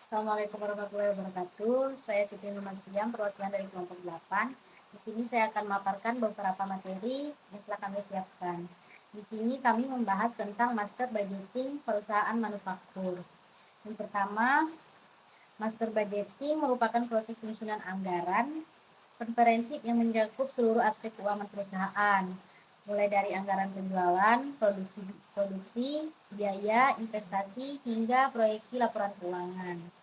Assalamualaikum warahmatullahi wabarakatuh. Saya Siti Nurmasiam, perwakilan dari kelompok 8. Di sini saya akan memaparkan beberapa materi yang telah kami siapkan. Di sini kami membahas tentang master budgeting perusahaan manufaktur. Yang pertama, master budgeting merupakan proses penyusunan anggaran konferensi yang mencakup seluruh aspek keuangan perusahaan, mulai dari anggaran penjualan, produksi, biaya, investasi, hingga proyeksi laporan keuangan.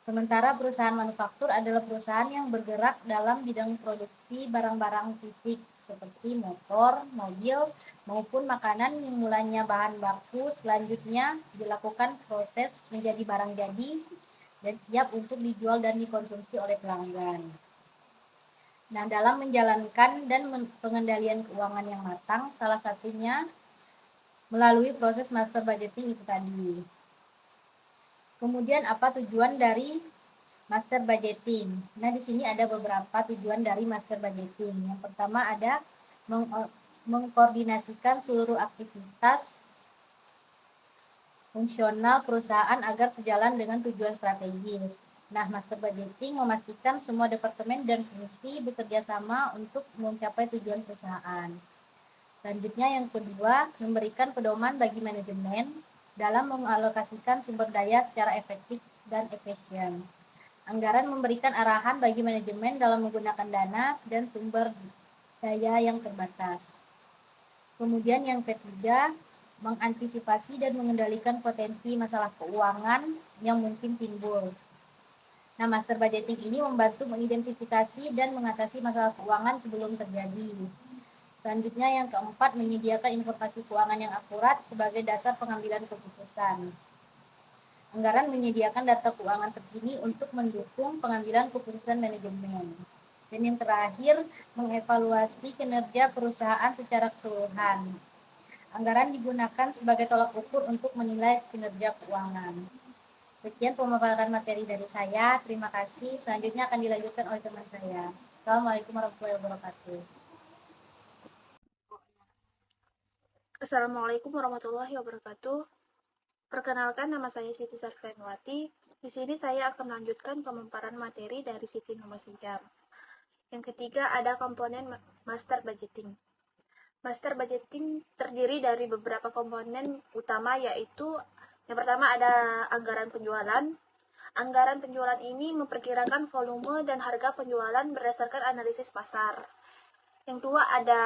Sementara perusahaan manufaktur adalah perusahaan yang bergerak dalam bidang produksi barang-barang fisik seperti motor, mobil, maupun makanan yang mulanya bahan baku selanjutnya dilakukan proses menjadi barang jadi dan siap untuk dijual dan dikonsumsi oleh pelanggan. Nah, dalam menjalankan dan pengendalian keuangan yang matang, salah satunya melalui proses master budgeting itu tadi. Kemudian apa tujuan dari master budgeting? Nah, di sini ada beberapa tujuan dari master budgeting. Yang pertama ada mengkoordinasikan seluruh aktivitas fungsional perusahaan agar sejalan dengan tujuan strategis. Nah, master budgeting memastikan semua departemen dan fungsi bekerja sama untuk mencapai tujuan perusahaan. Selanjutnya yang kedua, memberikan pedoman bagi manajemen dalam mengalokasikan sumber daya secara efektif dan efisien. Anggaran memberikan arahan bagi manajemen dalam menggunakan dana dan sumber daya yang terbatas. Kemudian yang ketiga, mengantisipasi dan mengendalikan potensi masalah keuangan yang mungkin timbul. Nah, master budgeting ini membantu mengidentifikasi dan mengatasi masalah keuangan sebelum terjadi. Selanjutnya yang keempat, menyediakan informasi keuangan yang akurat sebagai dasar pengambilan keputusan. Anggaran menyediakan data keuangan terkini untuk mendukung pengambilan keputusan manajemen. Dan yang terakhir, mengevaluasi kinerja perusahaan secara keseluruhan. Anggaran digunakan sebagai tolak ukur untuk menilai kinerja keuangan. Sekian pemaparan materi dari saya. Terima kasih. Selanjutnya akan dilanjutkan oleh teman saya. Assalamualaikum warahmatullahi wabarakatuh. Assalamualaikum warahmatullahi wabarakatuh. Perkenalkan, nama saya Siti Sarfianwati. Di sini saya akan melanjutkan pemaparan materi dari Siti Nurmasiam. Yang ketiga ada komponen master budgeting. Master budgeting terdiri dari beberapa komponen utama, yaitu yang pertama ada anggaran penjualan. Anggaran penjualan ini memperkirakan volume dan harga penjualan berdasarkan analisis pasar. Yang kedua ada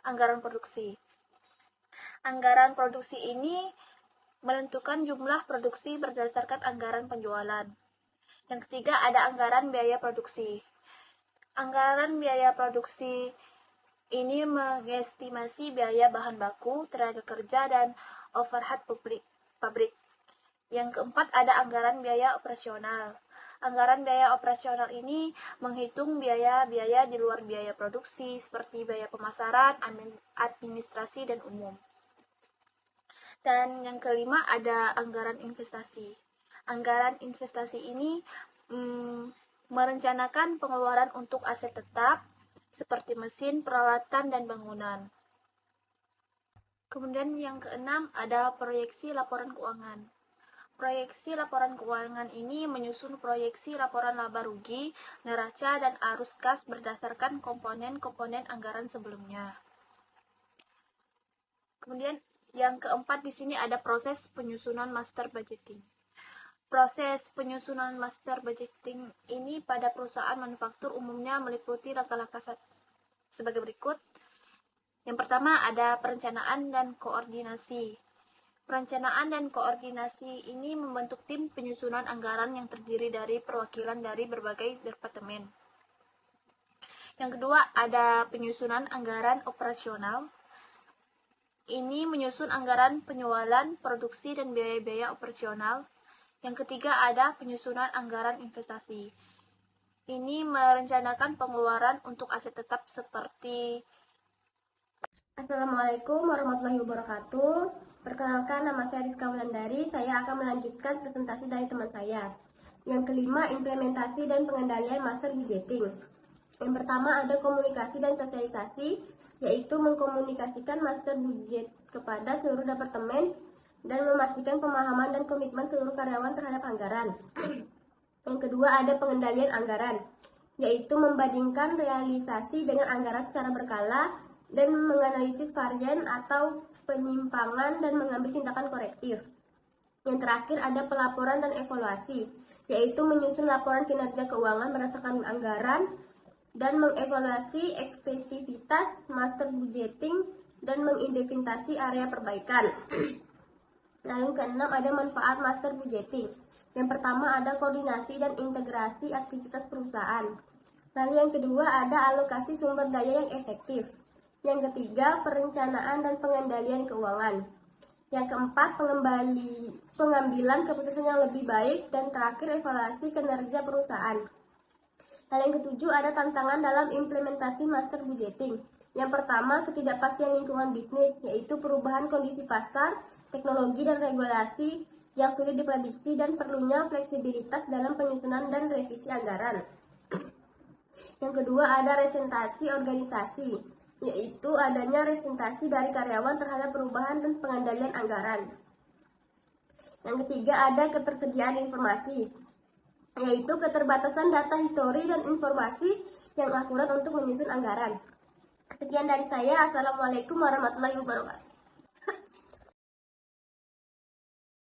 anggaran produksi. Anggaran produksi ini menentukan jumlah produksi berdasarkan anggaran penjualan. Yang ketiga ada anggaran biaya produksi. Anggaran biaya produksi ini mengestimasi biaya bahan baku, tenaga kerja, dan overhead pabrik. Yang keempat ada anggaran biaya operasional. Anggaran biaya operasional ini menghitung biaya-biaya di luar biaya produksi seperti biaya pemasaran, administrasi, dan umum. Dan yang kelima ada anggaran investasi. Anggaran investasi ini merencanakan pengeluaran untuk aset tetap seperti mesin, peralatan, dan bangunan. Kemudian yang keenam ada proyeksi laporan keuangan. Proyeksi laporan keuangan ini menyusun proyeksi laporan laba rugi, neraca, dan arus kas berdasarkan komponen-komponen anggaran sebelumnya. Kemudian yang keempat di sini ada proses penyusunan master budgeting. Proses penyusunan master budgeting ini pada perusahaan manufaktur umumnya meliputi langkah-langkah sebagai berikut. Yang pertama ada perencanaan dan koordinasi. Perencanaan dan koordinasi ini membentuk tim penyusunan anggaran yang terdiri dari perwakilan dari berbagai departemen. Yang kedua ada penyusunan anggaran operasional. Ini menyusun anggaran penjualan, produksi, dan biaya-biaya operasional. Yang ketiga ada penyusunan anggaran investasi. Ini merencanakan pengeluaran untuk aset tetap seperti. Assalamualaikum warahmatullahi wabarakatuh. Perkenalkan, nama saya Rizka Wulandari. Saya akan melanjutkan presentasi dari teman saya. Yang kelima, implementasi dan pengendalian master budgeting. Yang pertama ada komunikasi dan sosialisasi, yaitu mengkomunikasikan master budget kepada seluruh departemen dan memastikan pemahaman dan komitmen seluruh karyawan terhadap anggaran. Yang kedua ada pengendalian anggaran, yaitu membandingkan realisasi dengan anggaran secara berkala dan menganalisis varian atau penyimpangan dan mengambil tindakan korektif. Yang terakhir ada pelaporan dan evaluasi, yaitu menyusun laporan kinerja keuangan berdasarkan anggaran dan mengevaluasi efektivitas master budgeting dan mengidentifikasi area perbaikan. Lalu keenam ada manfaat master budgeting. Yang pertama ada koordinasi dan integrasi aktivitas perusahaan. Lalu yang kedua ada alokasi sumber daya yang efektif. Yang ketiga perencanaan dan pengendalian keuangan. Yang keempat pengambilan keputusan yang lebih baik, dan terakhir evaluasi kinerja perusahaan. Hal yang ketujuh ada tantangan dalam implementasi master budgeting. Yang pertama, ketidakpastian lingkungan bisnis, yaitu perubahan kondisi pasar, teknologi dan regulasi yang sulit diprediksi dan perlunya fleksibilitas dalam penyusunan dan revisi anggaran. Yang kedua ada representasi organisasi, yaitu adanya representasi dari karyawan terhadap perubahan dan pengendalian anggaran. Yang ketiga ada ketersediaan informasi, yaitu keterbatasan data histori dan informasi yang akurat untuk menyusun anggaran. Sekian dari saya. Assalamualaikum warahmatullahi wabarakatuh.